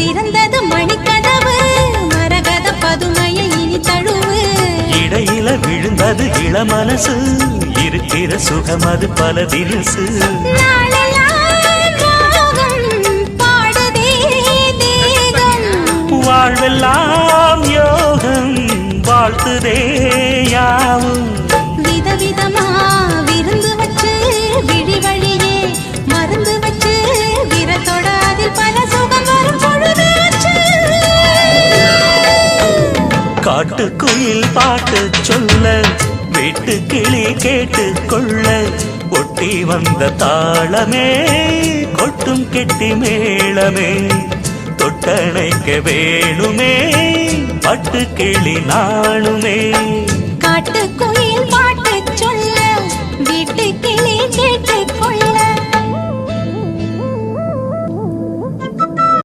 திறந்தது மணிக்கதவு மரகத பதுமையை இனி தழுவு இடையில விழுந்தது இளமனசு இருக்கிற சுகம் அது பல தினசு வாழ்வெல்லாம் யோகம் வாழ்த்துதே யாவும் விதவிதமா விருந்து வச்சு விழி வழியே மருந்து வச்சு விரத்தோட அதில் பல சுகம் வரும் பொழுது காட்டுக்குயில் பாட்டு சொல்ல வீட்டு கிளி கேட்டு கொள்ள ஒட்டி வந்த தாளமே கொட்டும் கெட்டி மேளமே தொட்டணைக்க வேணுமே பட்டு கிளி நாளுமே காட்டுக்கு